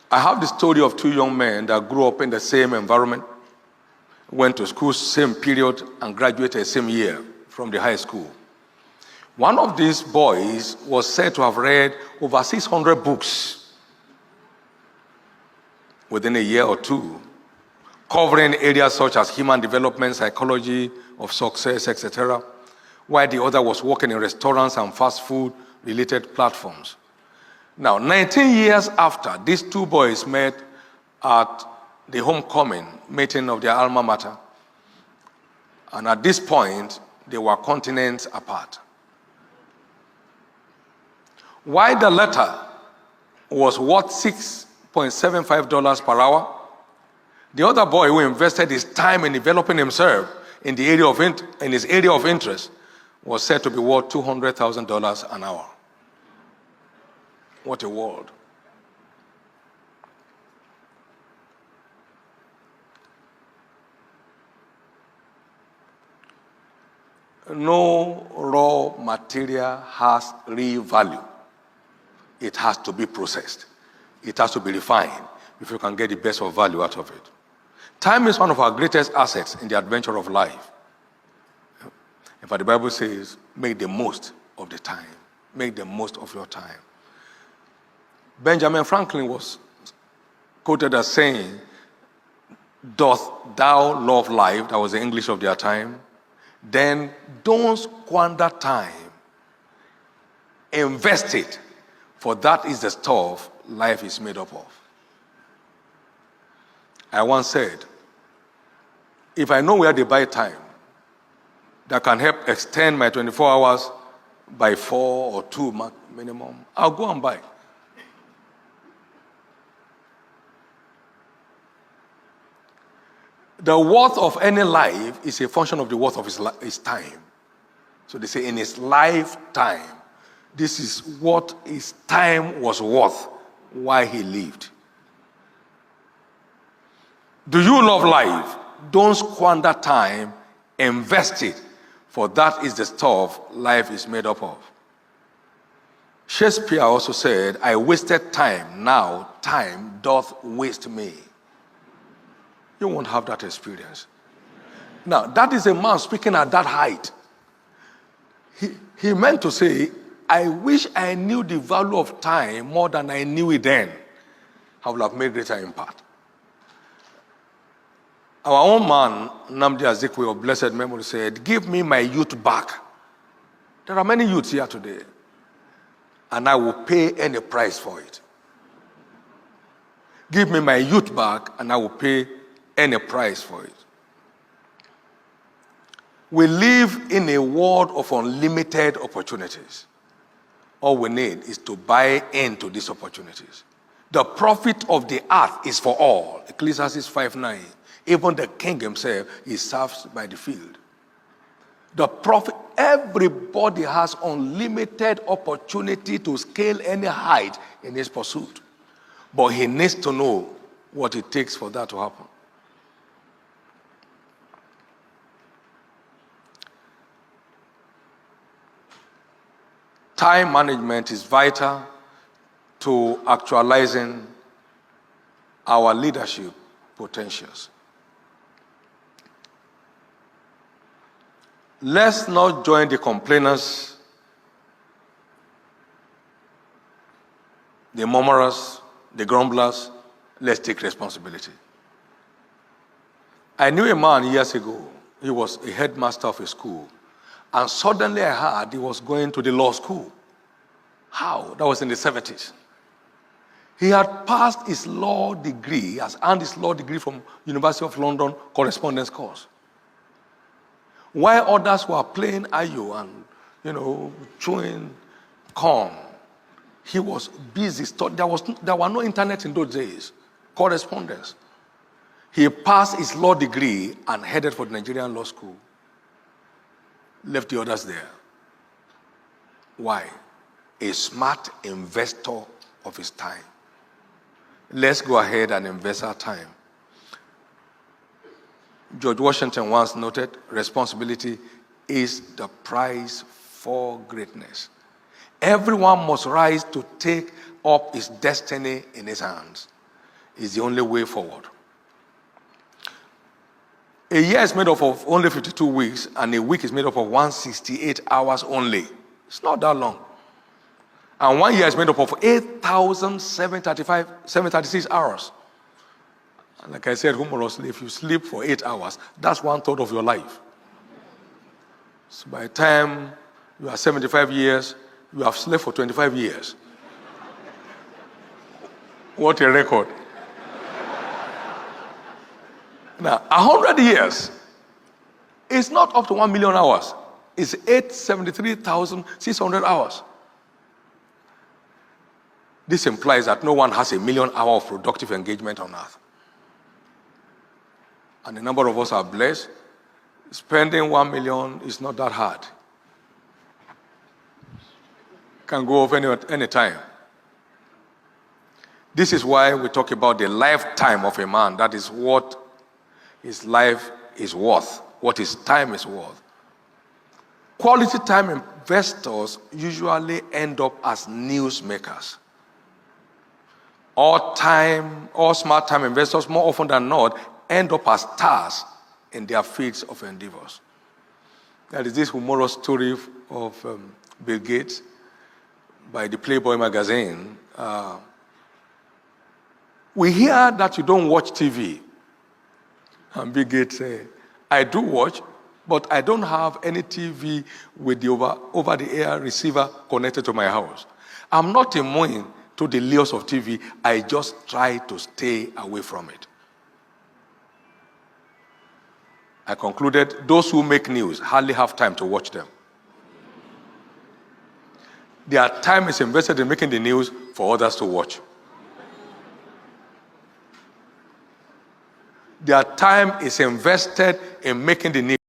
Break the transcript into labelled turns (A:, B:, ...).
A: I have the story of two young men that grew up in the same environment, went to school same period, and graduated same year from the high school. One of these boys was said to have read over 600 books within a year or two, covering areas such as human development, psychology of success, etc., while the other was working in restaurants and fast food related platforms. Now, 19 years after, these two boys met at the homecoming meeting of their alma mater, and at this point, they were continents apart. While the latter was worth $6.75 per hour, the other boy who invested his time in developing himself in his area of interest was said to be worth $200,000 an hour. What a world. No raw material has real value. It has to be processed. It has to be refined if you can get the best of value out of it. Time is one of our greatest assets in the adventure of life. In fact, the Bible says, make the most of the time. Make the most of your time. Benjamin Franklin was quoted as saying, "Doth thou love life?" That was the English of their time. "Then don't squander time. Invest it, for that is the stuff life is made up of." I once said, if I know where they buy time that can help extend my 24 hours by 4 or 2 minimum, I'll go and buy. The worth of any life is a function of the worth of his time. So they say in his lifetime, this is what his time was worth while he lived. Do you love life? Don't squander time, invest it, for that is the stuff life is made up of. Shakespeare also said, "I wasted time, now time doth waste me." You won't have that experience. Now, that is a man speaking at that height. He meant to say, I wish I knew the value of time more than I knew it then. I would have made greater impact. Our own man, Nnamdi Azikiwe of blessed memory, said, "Give me my youth back." There are many youths here today, and I will pay any price for it. Give me my youth back, and I will pay any price for it. We live in a world of unlimited opportunities. All we need is to buy into these opportunities. The profit of the earth is for all. Ecclesiastes 5:9. Even the king himself is served by the field. The profit, everybody has unlimited opportunity to scale any height in his pursuit. But he needs to know what it takes for that to happen. Time management is vital to actualizing our leadership potentials. Let's not join the complainers, the murmurers, the grumblers. Let's take responsibility. I knew a man years ago. He was a headmaster of a school. And suddenly I heard he was going to the law school. How? That was in the 70s. He had passed his law degree, has earned his law degree from University of London correspondence course. While others were playing ayo and, chewing corn, he was busy studying. There were no internet in those days. Correspondence. He passed his law degree and headed for the Nigerian law school. Left the others there. Why? A smart investor of his time. Let's go ahead and invest our time. George Washington once noted, responsibility is the price for greatness. Everyone must rise to take up his destiny in his hands. is the only way forward. A year is made up of only 52 weeks, and a week is made up of 168 hours only. It's not that long. And 1 year is made up of 8,736 hours. And like I said, humorously, if you sleep for 8 hours, that's 1/3 of your life. So by the time you are 75 years, you have slept for 25 years. What a record. Now, 100 years is not up to 1 million hours. It's 873,600 hours. This implies that no one has 1 million hours of productive engagement on earth. And a number of us are blessed. Spending 1 million is not that hard. Can go off any time. This is why we talk about the lifetime of a man. That is what his life is worth, what his time is worth. Quality time investors usually end up as newsmakers. All smart time investors, more often than not, end up as stars in their fields of endeavors. There is this humorous story of Bill Gates by the Playboy magazine. We hear that you don't watch TV. And Bill Gates said, I do watch, but I don't have any TV with the over-the-air receiver connected to my house. I'm not immune to the lures of TV. I just try to stay away from it. I concluded, those who make news hardly have time to watch them. Their time is invested in making the news for others to watch. Their time is invested in making the news